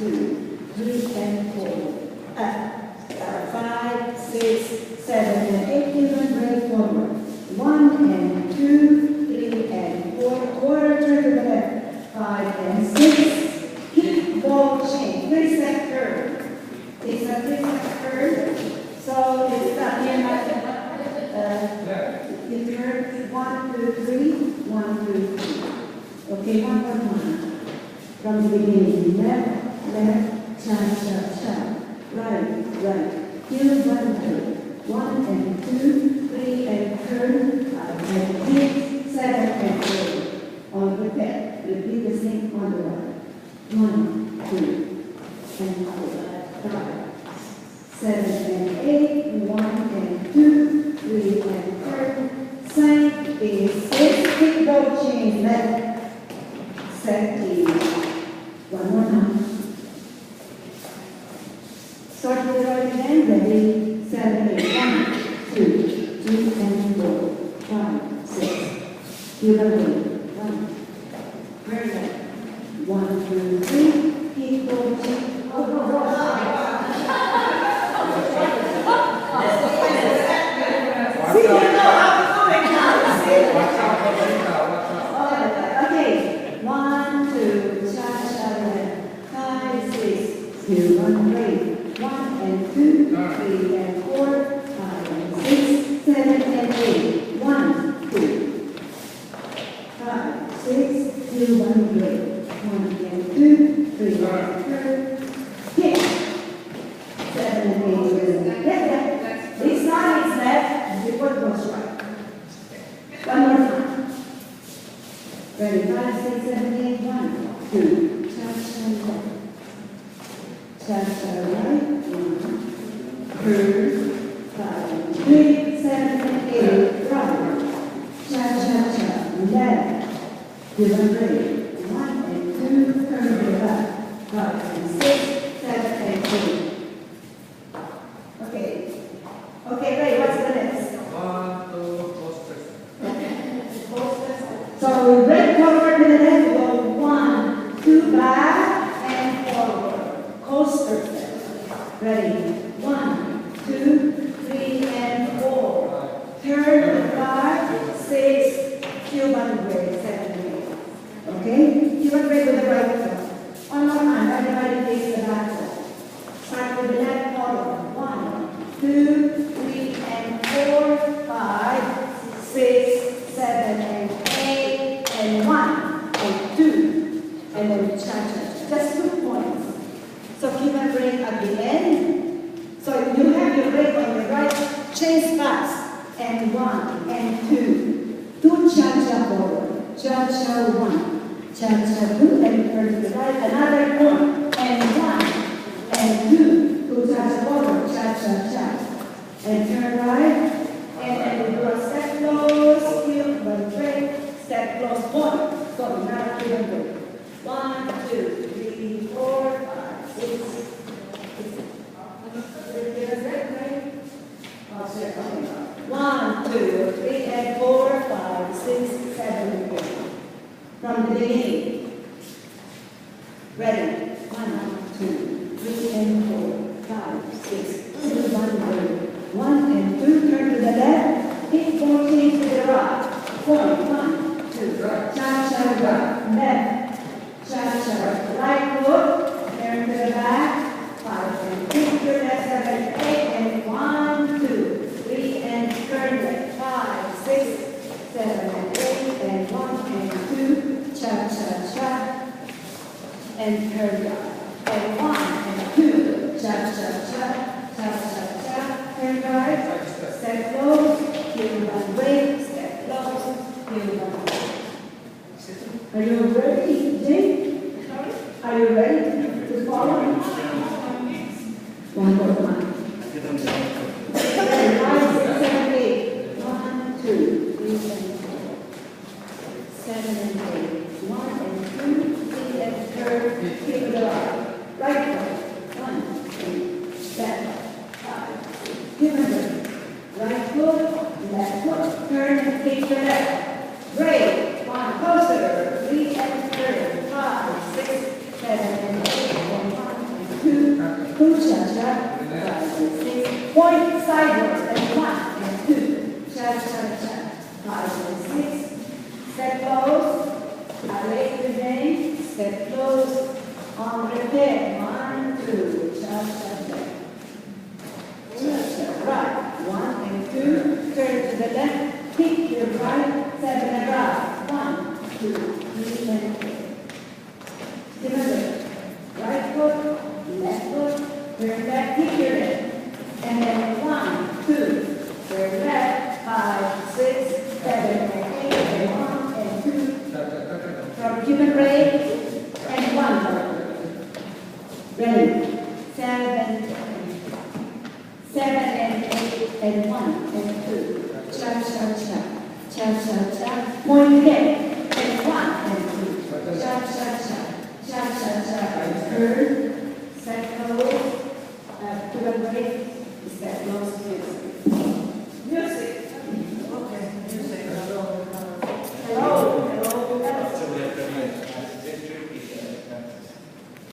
2, 3 and 4. 5, 6, 7 and 8. Even break forward. 1 and 2, 3 and 4. Quarter turn to the left. 5 and 6. Keep ball chain. 3-step curve. It's a 3-step curve. So it's not here like you curve 1, 2, 3, 1, 2, 3. Okay, 1 more time. From the beginning, left, left, cha, cha, cha. Right, right. Heel 1, 2. 1 and 2, 3 and turn. 5 and 6, 7 and 8. On the pet. Repeat the same on the right. 1, 2, and 4, 5, 7 and 8. 1 and 2, 3 and turn. Side is 6. Kick ball change left. Set is 1 more time. Start with the right hand. Ready, 7, 8. 1, 2, 3 and 4, 5, 6. Heel away. 1. Very good. 1, 2, 3. Keep going. Okay. 1, 2, cha-cha left. 5, 6. Heel 1, break. 1 and 2, 3 and 4, 5 and 6, 7 and 8. 1, 2, 5, 6. Heel 1, break. 1 and 2, 3 and 4. Kick. 7 and 8. Left. This side is left. Before it goes right. 1 more time. Ready? 5, 6, 7, 8. 1, 2. Cha-cha left. Cha-cha right. 1. Curve. 5, 3, 7, and 8. Right. Cha-cha-cha. Left. Heel and break. 1 and 2. Turn to the left. 5 and 6, 7 and 8. Okay. Okay, Ray, what's the next? 1, 2, So we break forward to the left, we go 1, 2 back and forward. Coaster step. Ready? 1, 2, 3 and 4. Turn 5, 6, human break, 7 and 8. Okay? Human break with the right foot. One more time, everybody face the back foot. Start with the left forward. 1, 2, 3 and 4, 5, 6, 7 and 8, and 1 and 2, and then cha-cha. Just 2 points. So keep a break at the end. So you have your break on the right, chase fast, and 1 and 2. 2 cha-cha forward. Cha-cha 1. Cha-cha 2, and turn to the right. Another 1 and 1 and 2. 2 cha-cha forward. Cha-cha-cha. And turn right. And then we do a step close, heel, one break, step close, 1. So now heel break. 1, 2, 3, 4, 5, 6. One, 2, 3, and 4, 5, 6, 7, 8. From the beginning. Ready? 1, 2, 3, and 4, 5, 6, 2, 1, break. 1 and 2, turn to the left, kick 4 change to the right. 4, 1, 2, cha-cha right, left, cha-cha right foot, turn to the back, 5 and 6, to the left, 7, 8, and 1, 2, 3, and turn left, 5, 6, 7, and 8, and 1 and 2, cha-cha-cha, and turn right, and 1 and 2, cha-cha-cha, cha-cha-cha, turn right, step close, heel one break, step close, heel one break. Are you ready, Jake? Are you ready to follow? One more time. 5, 6, 7, 8. 1, 2, 3, and 4. 7 and 8. 1 and 2, 3 and third. Keep the right. Right foot. 1, 2, step. 5. Give a break. Right foot, left foot. Turn and kick the left. Break. 1 closer. 3 and third. 5, 6, 7 and 8. 1, 2, cha-cha, 5 and 6, point sideways, and 1 and 2, cha-cha-cha, 5 and 6, step close, array remain, step close, on repair, 1, 2, cha-cha-cha, cha-cha, right, 1 and 2, turn to the left, kick your right, 7 and right, 1, 2, 3 and 4. Remember, right foot, left foot, turn back, kick your left. And then 1, 2, turn left, 5, 6, 7, and 8, and 1, and 2. From human break, and 1. Ready? 7, 7 and 8, and 1, and 2. Cha, cha, cha. Cha, cha, cha. Point again. And 1, and 2. Cha, cha, cha. Cha, cha, cha. Turn. Set close. To the break.